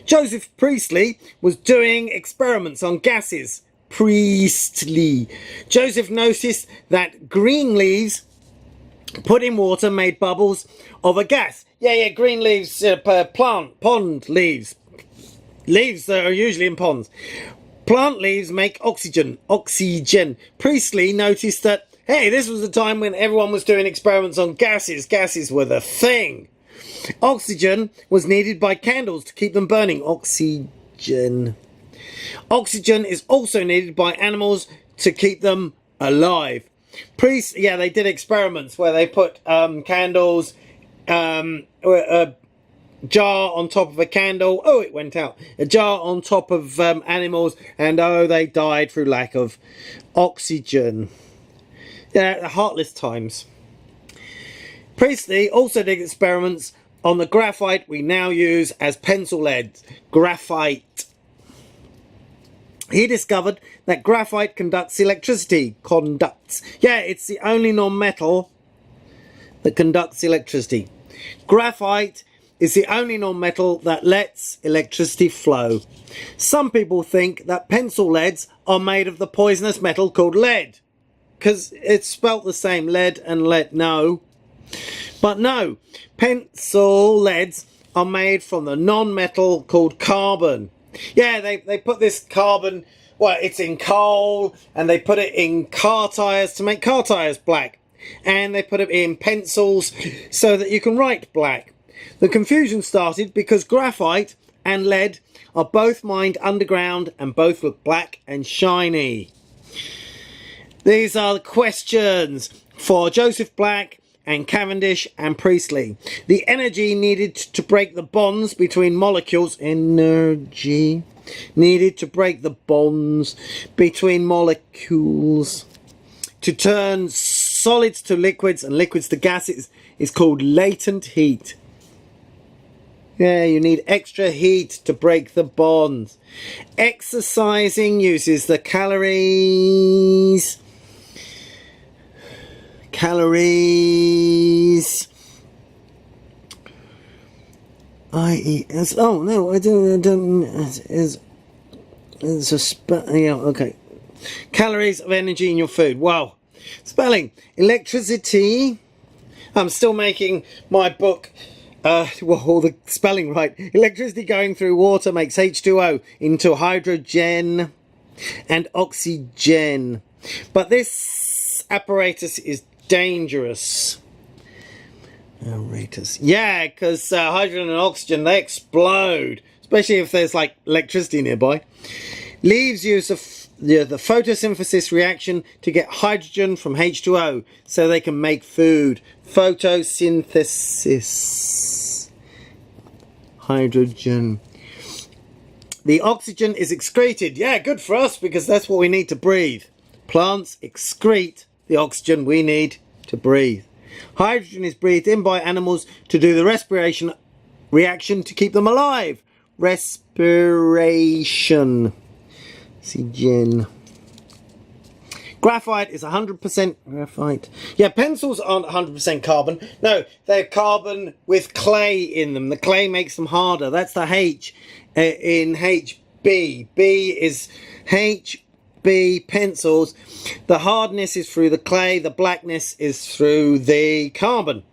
Joseph Priestley was doing experiments on gases. Priestley. Joseph noticed that green leaves put in water made bubbles of a gas. Yeah, green leaves, pond leaves. Leaves that are usually in ponds. Plant leaves make oxygen. Priestley noticed that, hey, this was the time when everyone was doing experiments on gases. Gases were the thing. Oxygen was needed by candles to keep them burning. Oxygen is also needed by animals to keep them alive. They did experiments where they put candles, a jar on top of a candle. Oh, it went out. A jar on top of animals, and oh, they died through lack of oxygen. Yeah, the heartless times. Priestley also did experiments on the graphite we now use as pencil lead. Graphite. He discovered that graphite conducts electricity. Yeah, it's the only non-metal that conducts electricity. Graphite is the only non-metal that lets electricity flow. Some people think that pencil leads are made of the poisonous metal called lead, because it's spelt the same, lead and lead. No. But no, pencil leads are made from the non-metal called carbon. Yeah, they put this carbon, well, it's in coal, and they put it in car tyres to make car tyres black. And they put it in pencils so that you can write black. The confusion started because graphite and lead are both mined underground and both look black and shiny. These are the questions for Joseph Black and Cavendish and Priestley. The energy needed to break the bonds between molecules. Energy needed to break the bonds between molecules to turn solids to liquids and liquids to gases is called latent heat. Yeah, you need extra heat to break the bonds. Exercising uses the calories. I-E-S. Oh, no, I don't. It's yeah, okay. Calories of energy in your food. Wow. Spelling. Electricity. I'm still making my book, all the spelling right. Electricity going through water makes H2O into hydrogen and oxygen. But this apparatus is dangerous. Yeah, because hydrogen and oxygen, they explode, especially if there's like electricity nearby. Leaves use the photosynthesis reaction to get hydrogen from H2O so they can make food. Photosynthesis. Hydrogen. The oxygen is excreted. Yeah, good for us because that's what we need to breathe. Plants excrete the oxygen we need to breathe. Hydrogen is breathed in by animals to do the respiration reaction to keep them alive. Respiration. Oxygen. Graphite is 100% graphite. Yeah, pencils aren't 100% carbon. No, they're carbon with clay in them. The clay makes them harder. That's the H in HB. B is HB pencils. The hardness is through the clay. The blackness is through the carbon.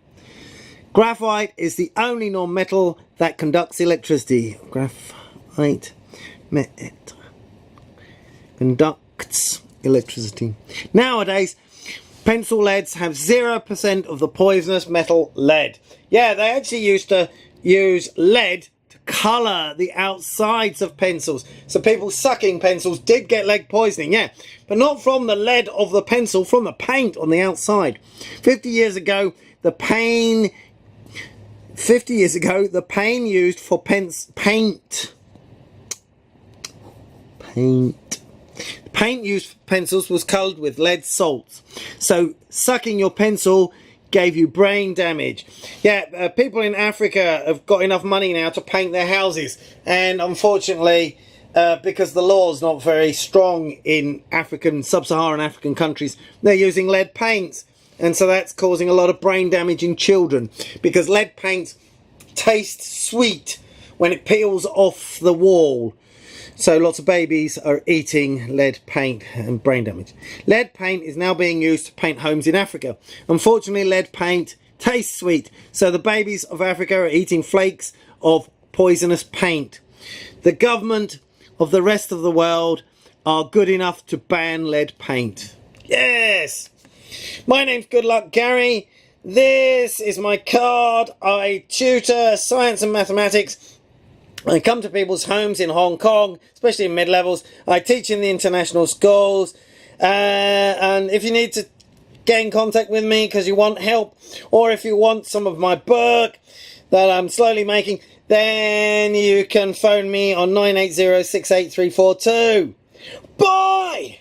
Graphite is the only non-metal that conducts electricity. Graphite conducts electricity. Nowadays, pencil leads have 0% of the poisonous metal lead. Yeah, they actually used to use lead to colour the outsides of pencils. So people sucking pencils did get lead poisoning, yeah. But not from the lead of the pencil, from the paint on the outside. 50 years ago, the paint used for paint used for pencils was coloured with lead salts. So sucking your pencil gave you brain damage. Yeah, people in Africa have got enough money now to paint their houses. And unfortunately, because the law's not very strong in sub-Saharan African countries, they're using lead paints. And so that's causing a lot of brain damage in children. Because lead paints taste sweet when it peels off the wall. So lots of babies are eating lead paint and brain damage. Lead paint is now being used to paint homes in Africa. Unfortunately, lead paint tastes sweet, so the babies of Africa are eating flakes of poisonous paint. The government of the rest of the world are good enough to ban lead paint. Yes! My name's Good Luck Gary. This is my card. I tutor science and mathematics. I come to people's homes in Hong Kong, especially in mid-levels. I teach in the international schools. And if you need to get in contact with me because you want help, or if you want some of my book that I'm slowly making, then you can phone me on 980 68342. Bye!